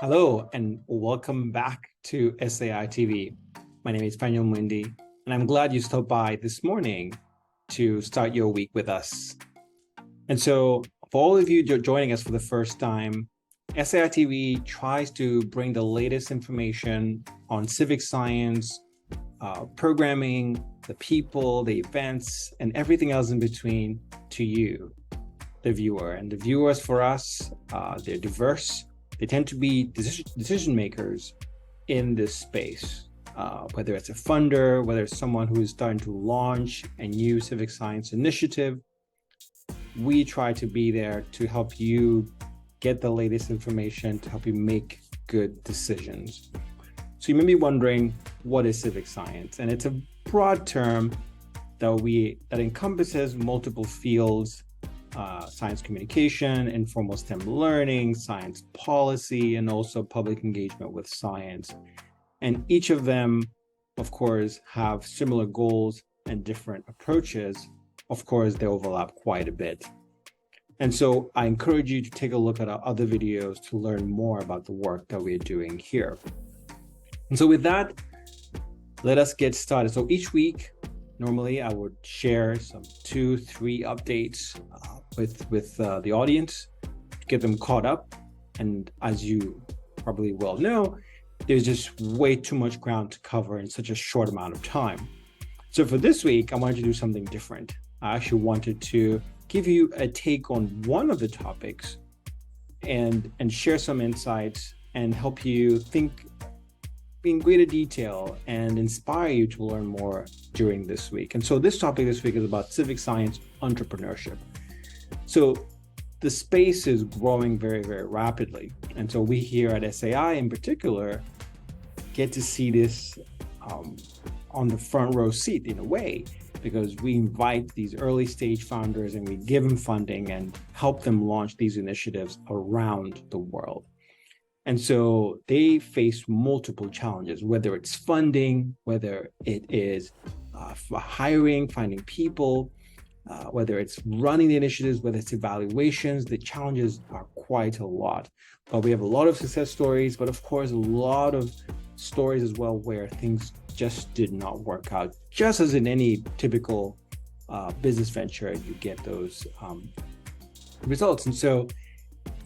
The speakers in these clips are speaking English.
Hello and welcome back to SciTV. My name is Fanuel Muindi, and I'm glad you stopped by this morning to start your week with us. And so for all of you joining us for the first time, SciTV tries to bring the latest information on civic science, programming, the people, the events, and everything else in between to you, the viewer. And the viewers for us, they're diverse. They tend to be decision makers in this space, whether it's a funder, whether it's someone who is starting to launch a new civic science initiative. We try to be there to help you get the latest information, to help you make good decisions. So you may be wondering, what is civic science? And it's a broad term that encompasses multiple fields: science communication, informal STEM learning, science policy, and also public engagement with science. And each of them, of course, have similar goals and different approaches. Of course, they overlap quite a bit. And so I encourage you to take a look at our other videos to learn more about the work that we're doing here. And so with that, let us get started. So each week, normally I would share some 2-3 updates with the audience to get them caught up. And as you probably well know, there's just way too much ground to cover in such a short amount of time. So for this week, I wanted to do something different. I actually wanted to give you a take on one of the topics and share some insights and help you think in greater detail and inspire you to learn more during this week. And so this topic this week is about civic science entrepreneurship. So the space is growing very, very rapidly. And so we here at SAI in particular get to see this on the front row seat in a way, because we invite these early stage founders and we give them funding and help them launch these initiatives around the world. And so they face multiple challenges, whether it's funding, whether it is hiring, finding people, whether it's running the initiatives, whether it's evaluations. The challenges are quite a lot. But we have a lot of success stories, but of course, a lot of stories as well where things just did not work out. Just as in any typical business venture, you get those results. And so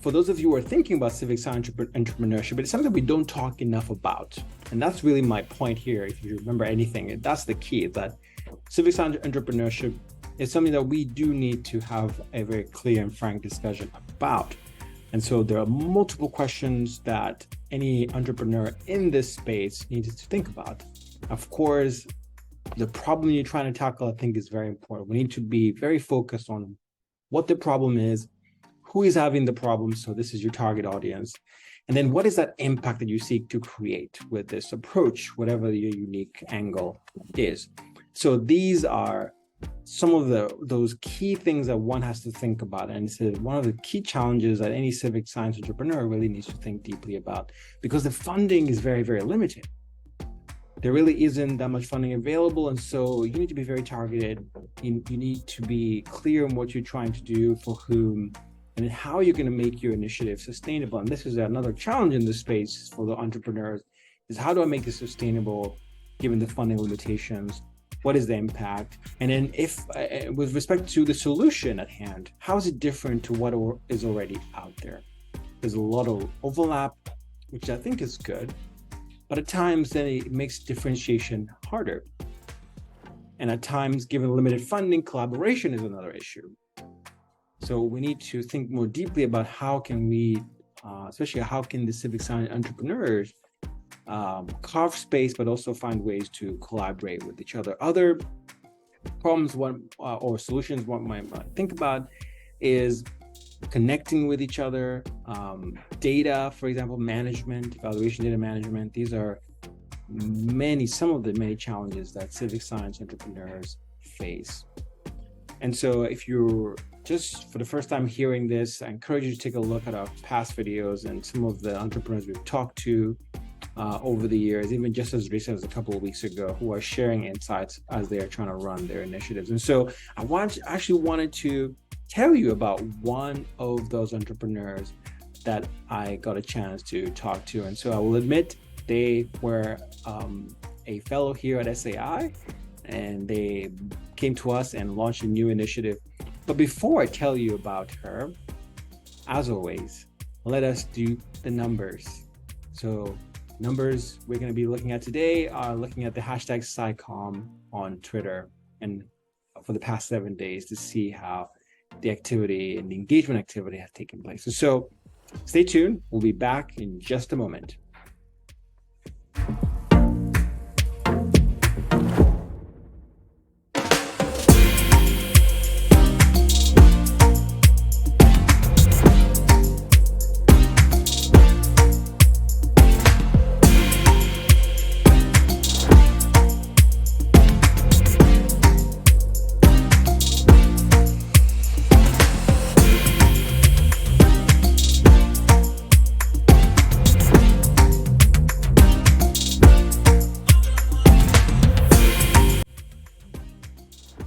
for those of you who are thinking about civic science entrepreneurship, it's something we don't talk enough about. And that's really my point here. If you remember anything, that's the key, that civic science entrepreneurship is something that we do need to have a very clear and frank discussion about. And so there are multiple questions that any entrepreneur in this space needs to think about. Of course, the problem you're trying to tackle, I think, is very important. We need to be very focused on what the problem is, who is having the problem, so this is your target audience, and then what is that impact that you seek to create with this approach, whatever your unique angle is. So these are some of those key things that one has to think about, and it's one of the key challenges that any civic science entrepreneur really needs to think deeply about, because the funding is very, very limited. There really isn't that much funding available, and so you need to be very targeted. You need to be clear on what you're trying to do, for whom, and how you're going to make your initiative sustainable. And this is another challenge in this space for the entrepreneurs, is how do I make this sustainable given the funding limitations? What is the impact? And then if, with respect to the solution at hand, how is it different to what is already out there? There's a lot of overlap, which I think is good, but at times then it makes differentiation harder. And at times, given limited funding, collaboration is another issue. So we need to think more deeply about how can we, especially how can the civic science entrepreneurs carve space, but also find ways to collaborate with each other. Other problems or solutions one might think about is connecting with each other, data, for example, management, evaluation data management. These are some of the many challenges that civic science entrepreneurs face. And so if you're just for the first time hearing this, I encourage you to take a look at our past videos and some of the entrepreneurs we've talked to over the years, even just as recent as a couple of weeks ago, who are sharing insights as they are trying to run their initiatives. And so I actually wanted to tell you about one of those entrepreneurs that I got a chance to talk to. And so I will admit they were a fellow here at SAI, and they came to us and launched a new initiative. But before I tell you about her, as always, let us do the numbers. So numbers we're going to be looking at today are looking at the hashtag SciComm on Twitter and for the past 7 days to see how the activity and the engagement activity has taken place. So stay tuned. We'll be back in just a moment.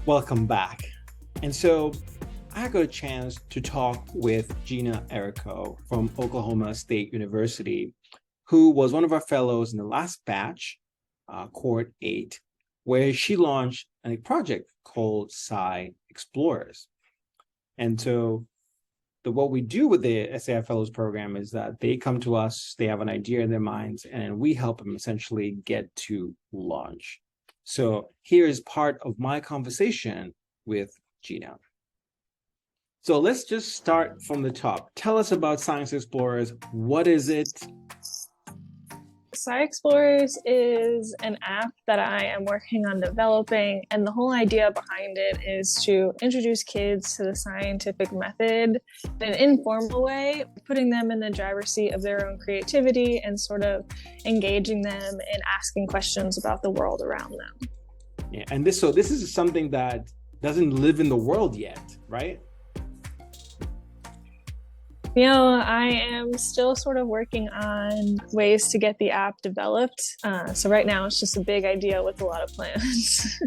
Welcome back. And so I got a chance to talk with Gina Errico from Oklahoma State University, who was one of our fellows in the last batch, Cohort 8, where she launched a project called SciXplorers. And so what we do with the SAI Fellows program is that they come to us, they have an idea in their minds, and we help them essentially get to launch. So here is part of my conversation with Gina. So let's just start from the top. Tell us about SciXplorers. What is it? SciXplorers is an app that I am working on developing, and the whole idea behind it is to introduce kids to the scientific method in an informal way, putting them in the driver's seat of their own creativity and sort of engaging them in asking questions about the world around them. Yeah, and this is something that doesn't live in the world yet, right? You know, I am still sort of working on ways to get the app developed. So right now it's just a big idea with a lot of plans.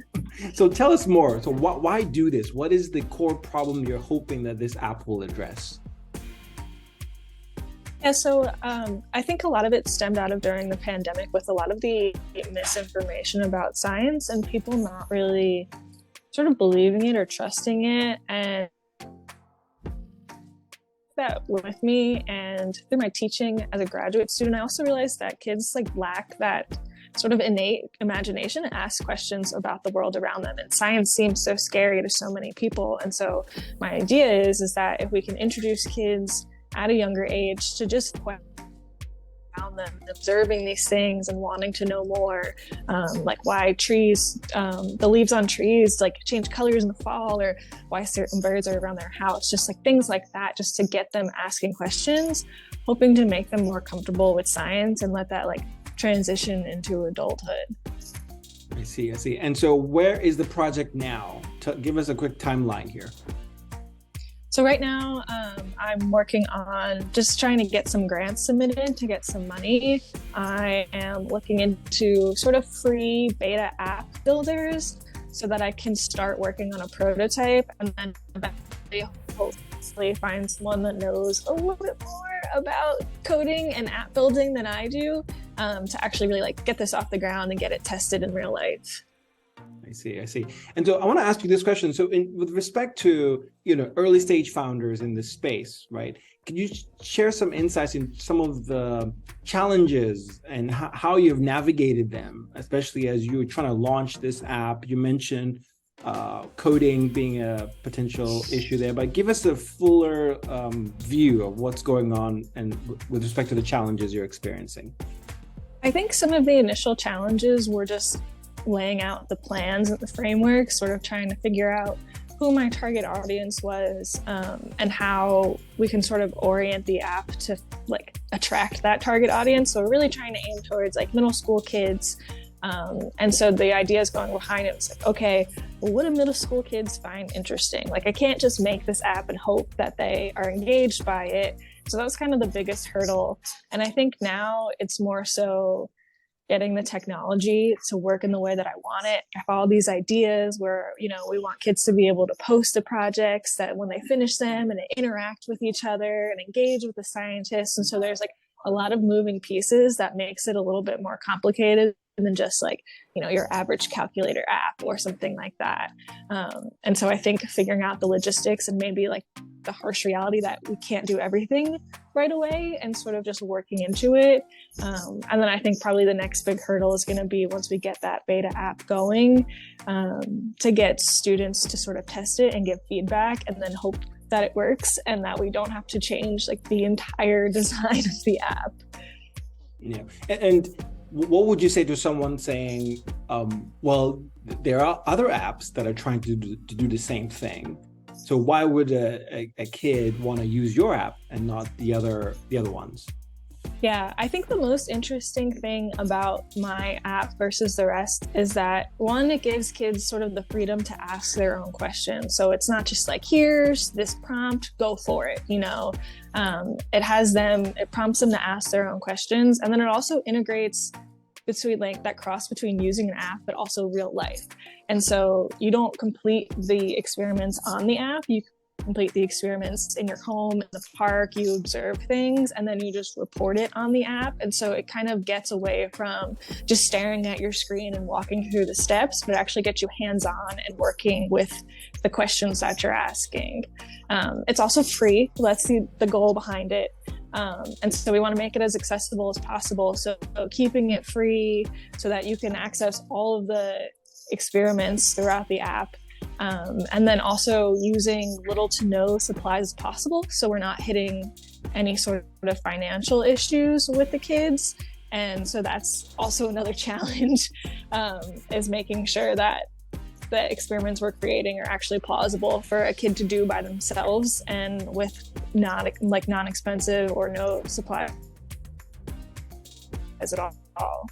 So tell us more. So why do this? What is the core problem you're hoping that this app will address? Yeah, so I think a lot of it stemmed out of during the pandemic with a lot of the misinformation about science and people not really sort of believing it or trusting it. And that with me, and through my teaching as a graduate student, I also realized that kids lack that sort of innate imagination and ask questions about the world around them. And science seems so scary to so many people. And so my idea is that if we can introduce kids at a younger age to just around them, observing these things and wanting to know more, like why trees, the leaves on trees change colors in the fall, or why certain birds are around their house, just things like that, just to get them asking questions, hoping to make them more comfortable with science and let that transition into adulthood. I see. And so where is the project now? Give us a quick timeline here. So right now, I'm working on just trying to get some grants submitted to get some money. I am looking into sort of free beta app builders so that I can start working on a prototype, and then eventually hopefully find someone that knows a little bit more about coding and app building than I do, to actually really get this off the ground and get it tested in real life. I see. And so I want to ask you this question. So with respect to, early stage founders in this space, right? Can you share some insights in some of the challenges and how you've navigated them, especially as you're trying to launch this app? You mentioned coding being a potential issue there, but give us a fuller view of what's going on and with respect to the challenges you're experiencing. I think some of the initial challenges were just laying out the plans and the framework, sort of trying to figure out who my target audience was, and how we can sort of orient the app to attract that target audience. So we're really trying to aim towards middle school kids. And so the ideas going behind it was okay, well, what do middle school kids find interesting? I can't just make this app and hope that they are engaged by it. So that was kind of the biggest hurdle. And I think now it's more so getting the technology to work in the way that I want it. I have all these ideas where, we want kids to be able to post the projects, that when they finish them and interact with each other and engage with the scientists. And so there's like a lot of moving pieces that makes it a little bit more complicated than just like, your average calculator app or something like that. And so I think figuring out the logistics and maybe like the harsh reality that we can't do everything right away and sort of just working into it. And then I think probably the next big hurdle is going to be, once we get that beta app going, to get students to sort of test it and give feedback, and then hope that it works and that we don't have to change like the entire design of the app. Yeah. And what would you say to someone saying, well, there are other apps that are trying to do the same thing. So why would a kid want to use your app and not the other ones? Yeah, I think the most interesting thing about my app versus the rest is that, one, it gives kids sort of the freedom to ask their own questions. So it's not just like, here's this prompt, go for it, it prompts them to ask their own questions. And then it also integrates between like that cross between using an app, but also real life. And so you don't complete the experiments on the app, you complete the experiments in your home, in the park, you observe things, and then you just report it on the app. And so it kind of gets away from just staring at your screen and walking through the steps, but actually gets you hands-on and working with the questions that you're asking. It's also free. That's the goal behind it. And so we want to make it as accessible as possible. So keeping it free so that you can access all of the experiments throughout the app. And then also using little to no supplies as possible, so we're not hitting any sort of financial issues with the kids. And so that's also another challenge, is making sure that the experiments we're creating are actually plausible for a kid to do by themselves and with non-expensive or no supply at all.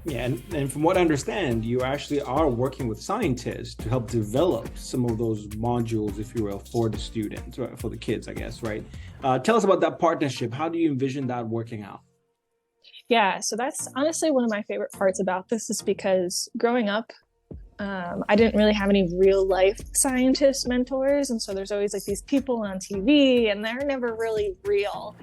Yeah, and from what I understand, you actually are working with scientists to help develop some of those modules, if you will, for the students, or for the kids, I guess, right? Tell us about that partnership. How do you envision that working out? Yeah, so that's honestly one of my favorite parts about this, is because growing up, I didn't really have any real life scientist mentors. And so there's always like these people on TV and they're never really real.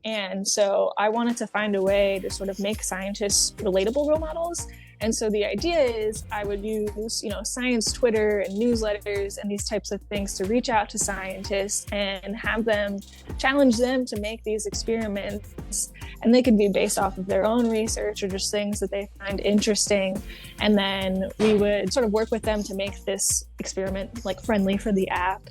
And so I wanted to find a way to sort of make scientists relatable role models. And so the idea is I would use, science Twitter and newsletters and these types of things to reach out to scientists and have them challenge them to make these experiments. And they could be based off of their own research or just things that they find interesting. And then we would sort of work with them to make this experiment like friendly for the app.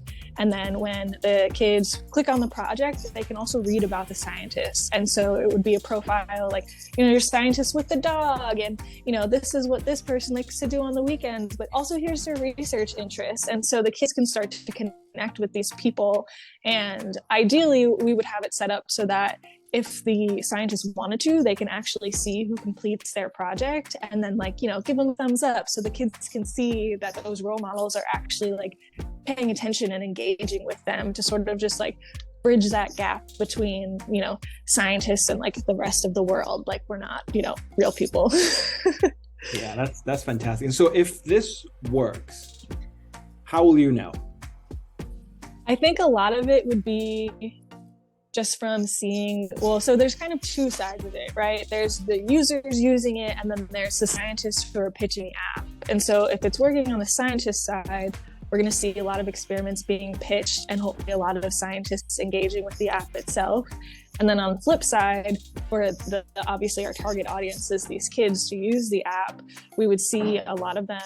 And then when the kids click on the project, they can also read about the scientists. And so it would be a profile like, your scientist with the dog, and, this is what this person likes to do on the weekends, but also here's their research interests. And so the kids can start to connect with these people. And ideally, we would have it set up so that if the scientists wanted to, they can actually see who completes their project and then give them a thumbs up, so the kids can see that those role models are actually paying attention and engaging with them, to sort of just bridge that gap between, scientists and the rest of the world. We're not, real people. Yeah, that's fantastic. And so if this works, how will you know? I think a lot of it would be just from seeing, so there's kind of two sides of it, right? There's the users using it, and then there's the scientists who are pitching the app. And so if it's working on the scientist side, we're going to see a lot of experiments being pitched and hopefully a lot of scientists engaging with the app itself. And then on the flip side, where obviously our target audience is these kids to use the app, we would see a lot of them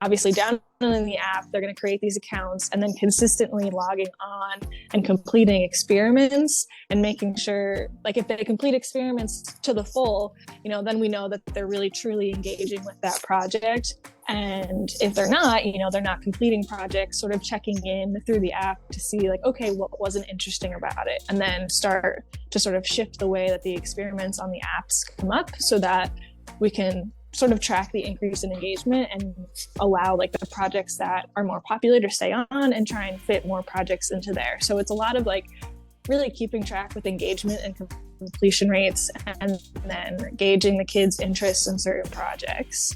obviously downloading the app. They're going to create these accounts and then consistently logging on and completing experiments and making sure, if they complete experiments to the full, then we know that they're really truly engaging with that project. And if they're not, they're not completing projects, sort of checking in through the app to see okay, what wasn't interesting about it, and then start to sort of shift the way that the experiments on the apps come up so that we can sort of track the increase in engagement and allow the projects that are more popular to stay on and try and fit more projects into there. So it's a lot of really keeping track with engagement and completion rates, and then gauging the kids' interests in certain projects.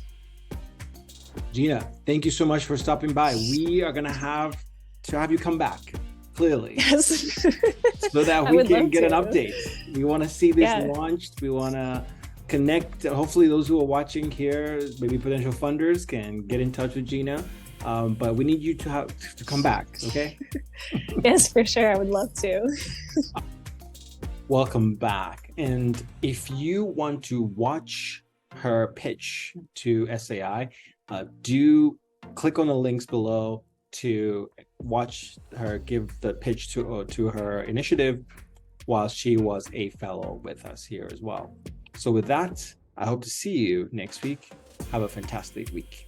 Gina, thank you so much for stopping by. We are going to have you come back, clearly. Yes. So that we can get an update. We want to see this launched. We want to connect. Hopefully those who are watching here, maybe potential funders, can get in touch with Gina. But we need you to come back, okay? Yes, for sure. I would love to. Welcome back. And if you want to watch her pitch to SAI, do click on the links below to watch her give the pitch to her initiative while she was a fellow with us here as well. So with that, I hope to see you next week. Have a fantastic week.